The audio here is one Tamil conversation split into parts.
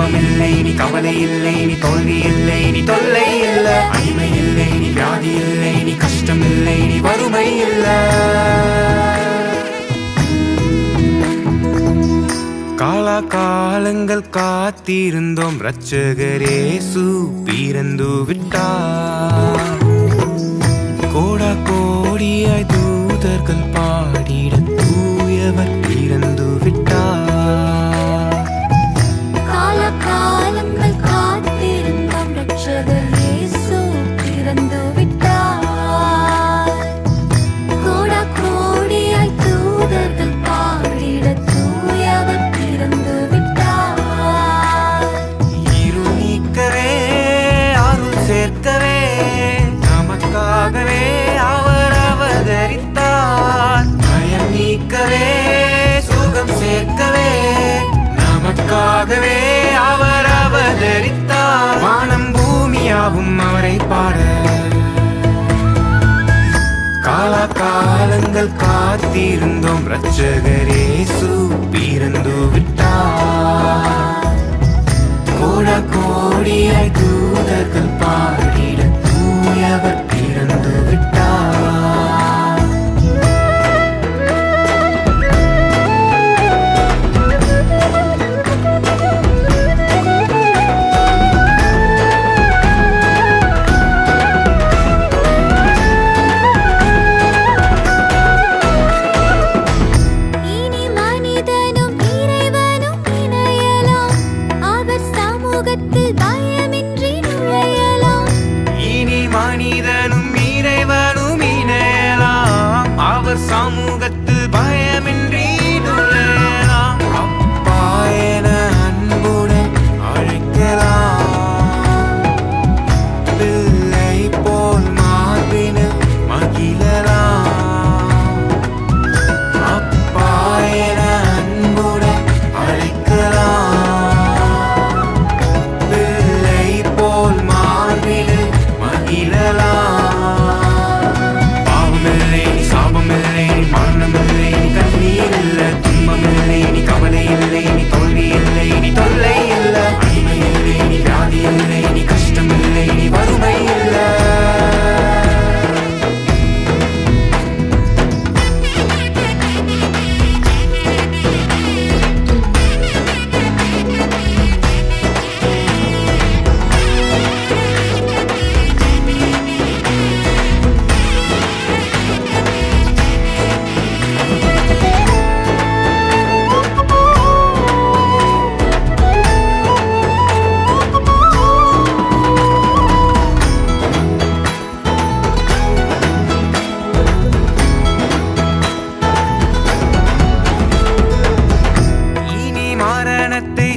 துன்பம் இல்லை இனி கவலை இல்லை இனி தோல்வி இல்லை இனி தொல்லை இல்லை அடிமை இல்லை இனி வியாதி இல்லை இனி கஷ்டம் இல்லை இனி வறுமை இல்லை காலங்கள் காத்திருந்தோம் இரட்சகர் இயேசு பிறந்து விட்டார் கோடா கோடியாய் தூதர்கள் பாடிட தூயவர் பிறந்து விட்டார் காலங்கள் காத்திருந்தோம் இரட்சகர் இயேசு பிறந்து விட்டார் கோடா கோடியாய் தூதர்கள் பாடிட தூயவர் பிறந்து விட்டார் இருள் நீக்கவே அருள் சேர்க்கவே நமக்காகவே அவர் அவதரித்தார் பயம் நீக்கவே சுகம் சேர்க்கவே நமக்காகவே அவர் அவதரித்தார் வானம் பூமியாவும் அவரை பாட காலங்கள் காத்திருந்தோம் இரட்சகர் இயேசு பிறந்து விட்டார் கோடா கோடியாய் தூதர்கள் பாடிட தூயவர் பிறந்து விட்டார் மனிதனும் இறைவனும் இணையலாம் அவர் சமூகத்தில் பயமின்றி நுழையலாம் அப்பா என அன்புடன் அழைக்கலாம் பிள்ளை போல் மார்பினில் மகிழலாம் அப்பா என அன்புடன் அழைக்கலாம் பிள்ளை போல் மார்பினில் பாவமில்லை சாபமில்லை மரணமில்லை கண்ணீர் இல்ல துன்பமில்லை நீ கவலை இல்லை நீ தோல்வி இல்லை நீ தொல்லை இல்லை அடிமை இல்லை நீ வியாதி இல்லை நீ கஷ்டம் இல்லை நீ வறுமை இல்லை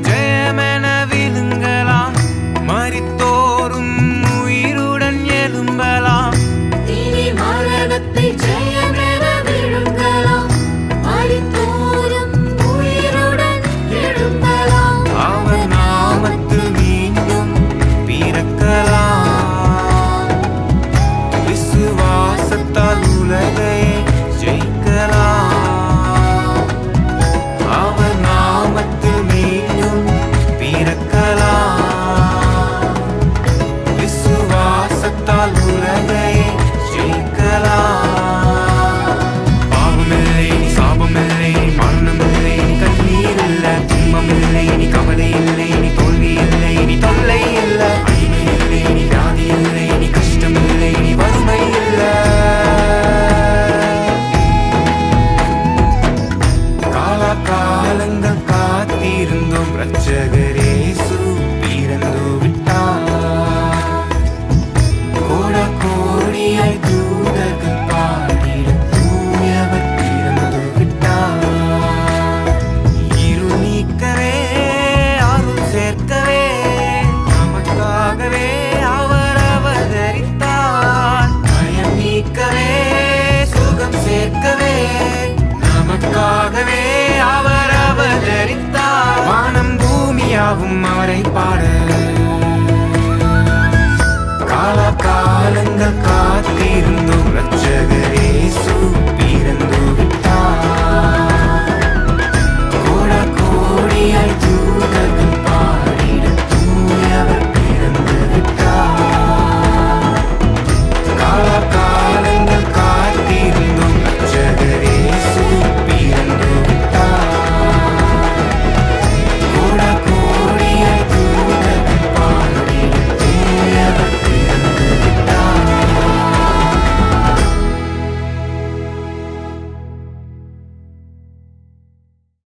ஜெயமென விழுங்கலாம் மரித்தோரும் உயிருடன் எழும்பலாம் இனி மரணத்தை ஜெயமென விழுங்கலாம் மரித்தோரும் உயிருடன் எழும்பலாம் அவர் நாமத்தில் மீண்டும் பிறக்கலாம் விசுவாசத்தால் உலகை ஜெயிக்கலாம் அவர் நாமத்தில் விசுவாசத்தால் உலகை ஜெயிக்கலாம் பாவமில்லை சாபமில்லை மரணமில்லை கண்ணீர் இல்ல துன்பமில்லை நீ கவலை இல்லை நீ தோல்வி இல்லை நீ தொல்லை இல்லை அடிமை இல்லை நீ வியாதி இல்லை நீ கஷ்டம் இல்லை நீ வறுமை இல்லை காலங்கள் காத்திருந்தோம் இரட்சகர் இயேசு பிறந்து விட்டார் கோடா கோடியாய் தூதர்கள் பாடிட தூயவர் பிறந்து விட்டார் இருள் நீக்கவே அருள் சேர்க்கவே நமக்காகவே அவர் அவதரித்தார் பயம் நீக்கவே சுகம் சேர்க்கவே நமக்காகவே அவர் அவதரித்தார் வானம் பூமியாவும் அவரை பாட